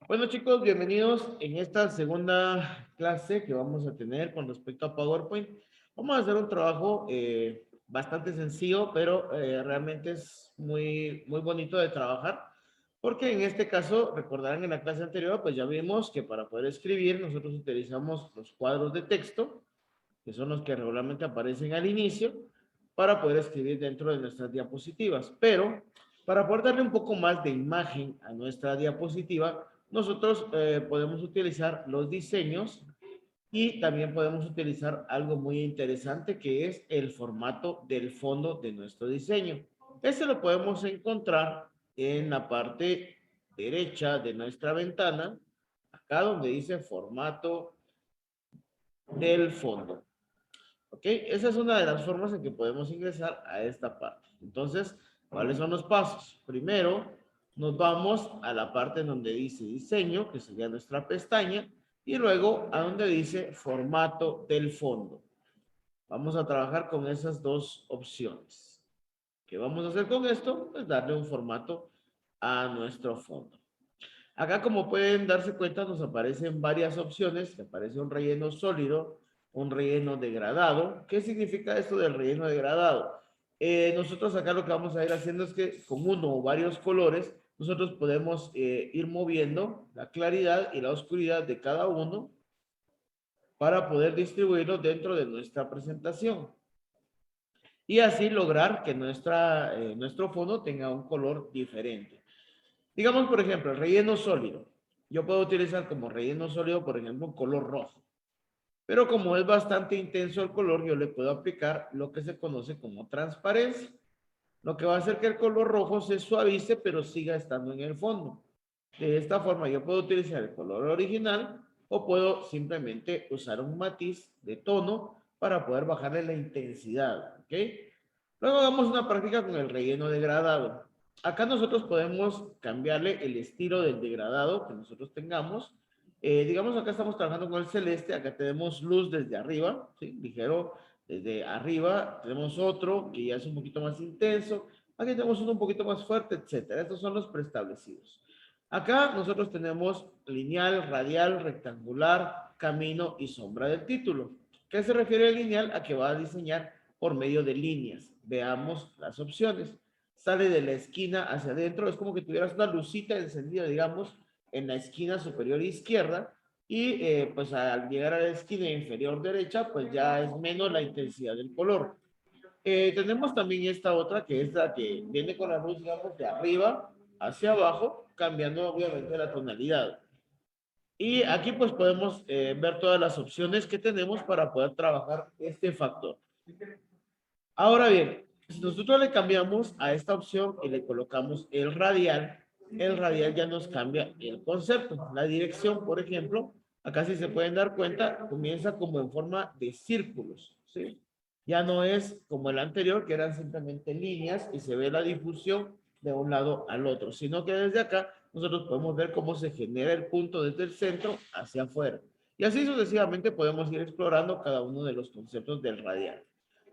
Bueno, chicos, bienvenidos en esta segunda clase que vamos a tener con respecto a PowerPoint. Vamos a hacer un trabajo bastante sencillo, pero realmente es muy bonito de trabajar, porque en este caso, recordarán en la clase anterior, pues ya vimos que para poder escribir nosotros utilizamos los cuadros de texto, que son los que regularmente aparecen al inicio, para poder escribir dentro de nuestras diapositivas. Pero para poder darle un poco más de imagen a nuestra diapositiva, nosotros podemos utilizar los diseños y también podemos utilizar algo muy interesante que es el formato del fondo de nuestro diseño. Este lo podemos encontrar en la parte derecha de nuestra ventana, acá donde dice formato del fondo. ¿Ok? Esa es una de las formas en que podemos ingresar a esta parte. Entonces, ¿cuáles son los pasos? Primero, nos vamos a la parte en donde dice diseño, que sería nuestra pestaña, y luego a donde dice formato del fondo. Vamos a trabajar con esas dos opciones. ¿Qué vamos a hacer con esto? Pues darle un formato a nuestro fondo. Acá, como pueden darse cuenta, nos aparecen varias opciones. Aparece un relleno sólido, un relleno degradado. ¿Qué significa esto del relleno degradado? Nosotros acá lo que vamos a ir haciendo es que con uno o varios colores, nosotros podemos ir moviendo la claridad y la oscuridad de cada uno para poder distribuirlo dentro de nuestra presentación. Y así lograr que nuestro fondo tenga un color diferente. Digamos, por ejemplo, el relleno sólido. Yo puedo utilizar como relleno sólido, por ejemplo, un color rojo. Pero como es bastante intenso el color, yo le puedo aplicar lo que se conoce como transparencia. Lo que va a hacer que el color rojo se suavice, pero siga estando en el fondo. De esta forma, yo puedo utilizar el color original o puedo simplemente usar un matiz de tono para poder bajarle la intensidad. ¿Ok? Luego hagamos una práctica con el relleno degradado. Acá nosotros podemos cambiarle el estilo del degradado que nosotros tengamos. Digamos, acá estamos trabajando con el celeste, acá tenemos luz desde arriba, ¿sí? Ligero desde arriba, tenemos otro que ya es un poquito más intenso, aquí tenemos uno un poquito más fuerte, etcétera. Estos son los preestablecidos. Acá nosotros tenemos lineal, radial, rectangular, camino y sombra del título. ¿Qué se refiere al lineal? A que va a diseñar por medio de líneas. Veamos las opciones. Sale de la esquina hacia adentro, es como que tuvieras una lucita encendida, digamos, en la esquina superior izquierda, y pues al llegar a la esquina inferior derecha, pues ya es menos la intensidad del color. Tenemos también esta otra, que es la que viene con la luz, digamos, de arriba hacia abajo, cambiando obviamente la tonalidad. Y aquí pues podemos ver todas las opciones que tenemos para poder trabajar este factor. Ahora bien, si nosotros le cambiamos a esta opción y le colocamos el radial ya nos cambia el concepto. La dirección, por ejemplo, acá si se pueden dar cuenta, comienza como en forma de círculos, ¿sí? Ya no es como el anterior, que eran simplemente líneas y se ve la difusión de un lado al otro, sino que desde acá nosotros podemos ver cómo se genera el punto desde el centro hacia afuera. Y así sucesivamente podemos ir explorando cada uno de los conceptos del radial.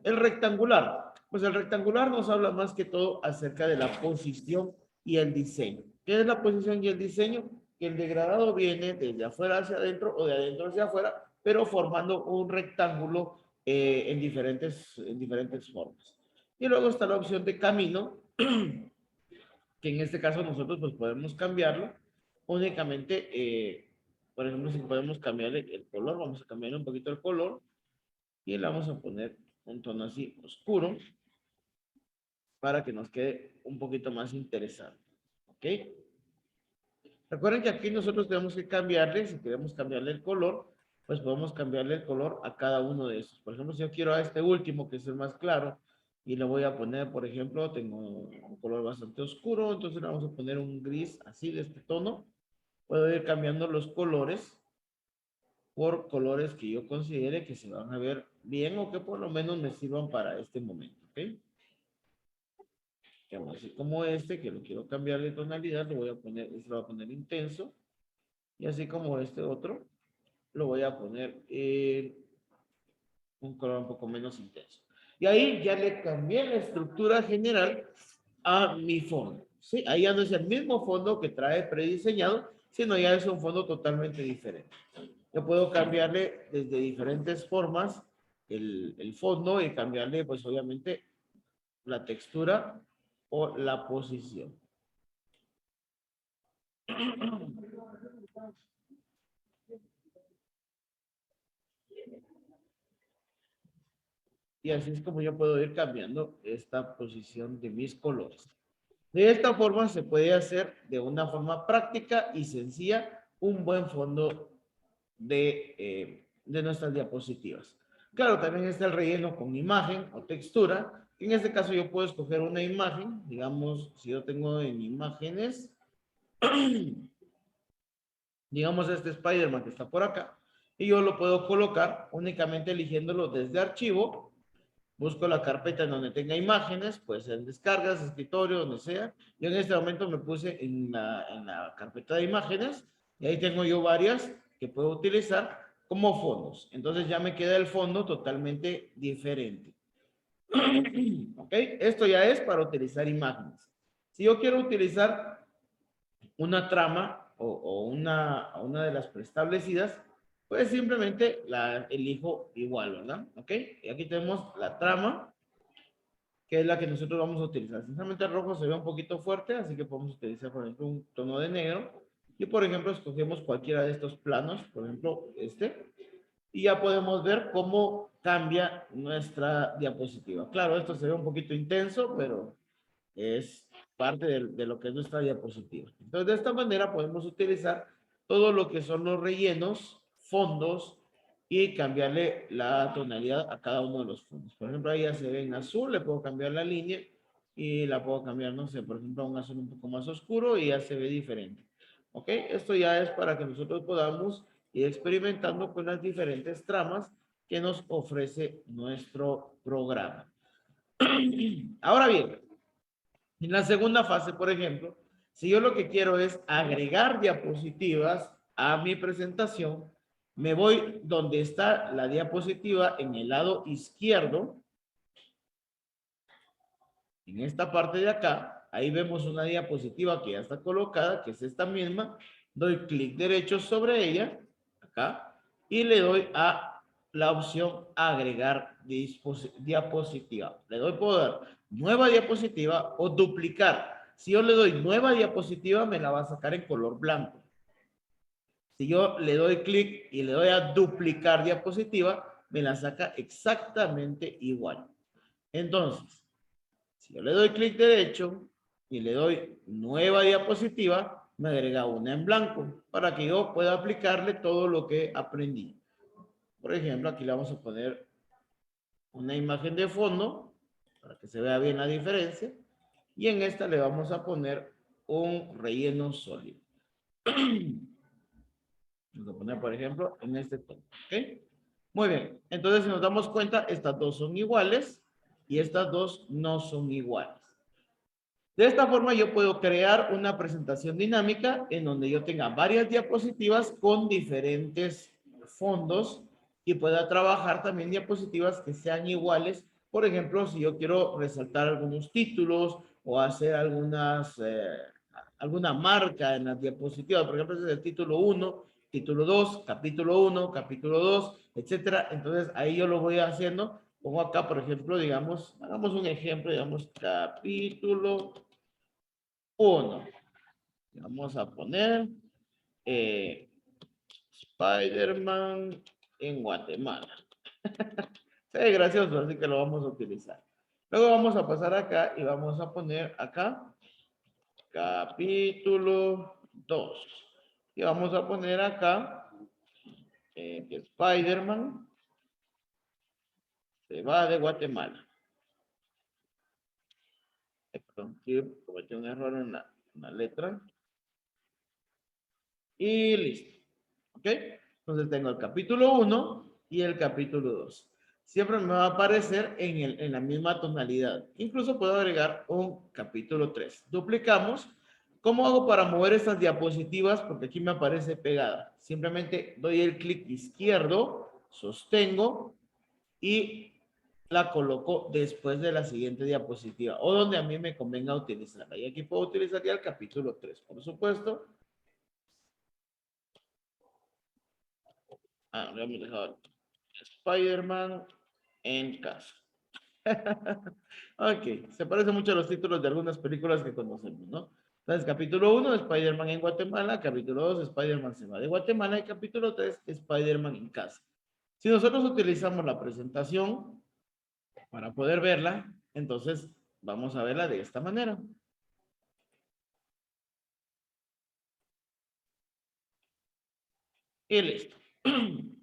El rectangular. Pues el rectangular nos habla más que todo acerca de la posición y el diseño. ¿Qué es la posición y el diseño? Que el degradado viene desde afuera hacia adentro o de adentro hacia afuera, pero formando un rectángulo en diferentes formas. Y luego está la opción de camino, que en este caso nosotros pues podemos cambiarlo únicamente, por ejemplo, si podemos cambiar el color, vamos a cambiar un poquito el color y le vamos a poner un tono así oscuro para que nos quede un poquito más interesante. ¿Ok? Recuerden que aquí nosotros tenemos que cambiarle, si queremos cambiarle el color, pues podemos cambiarle el color a cada uno de estos. Por ejemplo, si yo quiero a este último, que es el más claro, y le voy a poner, por ejemplo, tengo un color bastante oscuro, entonces le vamos a poner un gris así de este tono. Puedo ir cambiando los colores por colores que yo considere que se van a ver bien o que por lo menos me sirvan para este momento. ¿Ok? Así como este, que lo quiero cambiar de tonalidad, lo voy a poner, este lo voy a poner intenso. Y así como este otro, lo voy a poner en un color un poco menos intenso. Y ahí ya le cambié la estructura general a mi fondo. ¿Sí? Ahí ya no es el mismo fondo que trae prediseñado, sino ya es un fondo totalmente diferente. Yo puedo cambiarle desde diferentes formas el fondo y cambiarle, pues obviamente, la textura o la posición. Y así es como yo puedo ir cambiando esta posición de mis colores. De esta forma se puede hacer de una forma práctica y sencilla un buen fondo de nuestras diapositivas. Claro, también está el relleno con imagen o textura. En este caso yo puedo escoger una imagen, digamos, si yo tengo en imágenes, digamos este Spider-Man que está por acá, y yo lo puedo colocar únicamente eligiéndolo desde archivo. Busco la carpeta en donde tenga imágenes, pues en descargas, escritorio, donde sea. Yo en este momento me puse en la carpeta de imágenes y ahí tengo yo varias que puedo utilizar como fondos. Entonces ya me queda el fondo totalmente diferente. ¿Ok? Esto ya es para utilizar imágenes. Si yo quiero utilizar una trama o una de las preestablecidas, pues simplemente la elijo igual, ¿verdad? ¿Ok? Y aquí tenemos la trama, que es la que nosotros vamos a utilizar. Sinceramente el rojo se ve un poquito fuerte, así que podemos utilizar, por ejemplo, un tono de negro. Y, por ejemplo, escogemos cualquiera de estos planos, por ejemplo, este, y ya podemos ver cómo cambia nuestra diapositiva. Claro, esto se ve un poquito intenso, pero es parte de lo que es nuestra diapositiva. Entonces, de esta manera podemos utilizar todo lo que son los rellenos, fondos, y cambiarle la tonalidad a cada uno de los fondos. Por ejemplo, ahí ya se ve en azul, le puedo cambiar la línea y la puedo cambiar, no sé, por ejemplo, a un azul un poco más oscuro y ya se ve diferente. ¿Ok? Esto ya es para que nosotros podamos ir experimentando con las diferentes tramas que nos ofrece nuestro programa. Ahora bien, en la segunda fase, por ejemplo, si yo lo que quiero es agregar diapositivas a mi presentación, me voy donde está la diapositiva en el lado izquierdo, en esta parte de acá, ahí vemos una diapositiva que ya está colocada, que es esta misma, doy clic derecho sobre ella, acá, y le doy a la opción agregar diapositiva. Le doy poder nueva diapositiva o duplicar. Si yo le doy nueva diapositiva, me la va a sacar en color blanco. Si yo le doy clic y le doy a duplicar diapositiva, me la saca exactamente igual. Entonces, si yo le doy clic derecho y le doy nueva diapositiva, me agrega una en blanco para que yo pueda aplicarle todo lo que aprendí. Por ejemplo, aquí le vamos a poner una imagen de fondo para que se vea bien la diferencia. Y en esta le vamos a poner un relleno sólido. Vamos a poner, por ejemplo, en este tono. ¿Ok? Muy bien. Entonces, si nos damos cuenta, estas dos son iguales y estas dos no son iguales. De esta forma yo puedo crear una presentación dinámica en donde yo tenga varias diapositivas con diferentes fondos y pueda trabajar también diapositivas que sean iguales. Por ejemplo, si yo quiero resaltar algunos títulos o hacer alguna marca en las diapositivas, por ejemplo, ese es el título 1, título 2, capítulo 1, capítulo 2, etcétera. Entonces ahí yo lo voy haciendo. Pongo acá, por ejemplo, digamos, hagamos un ejemplo, digamos, capítulo 1. Vamos a poner Spider-Man en Guatemala. Sí, gracioso, así que lo vamos a utilizar. Luego vamos a pasar acá y vamos a poner acá capítulo 2. Y vamos a poner acá que Spider-Man se va de Guatemala. Perdón, cometí un error en la letra. Y listo. ¿Ok? Entonces tengo el capítulo 1 y el capítulo 2. Siempre me va a aparecer en la misma tonalidad. Incluso puedo agregar un capítulo 3. Duplicamos. ¿Cómo hago para mover estas diapositivas? Porque aquí me aparece pegada. Simplemente doy el clic izquierdo, sostengo y la coloco después de la siguiente diapositiva o donde a mí me convenga utilizarla. Y aquí puedo utilizar ya el capítulo 3, por supuesto. Ah, lo hemos dejado. Spider-Man en casa. Ok, se parece mucho a los títulos de algunas películas que conocemos, ¿no? Entonces, capítulo 1, Spider-Man en Guatemala, capítulo 2, Spider-Man se va de Guatemala y capítulo 3, Spider-Man en casa. Si nosotros utilizamos la presentación para poder verla, entonces vamos a verla de esta manera. Y listo.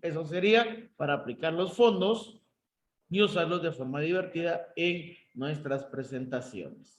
Eso sería para aplicar los fondos y usarlos de forma divertida en nuestras presentaciones.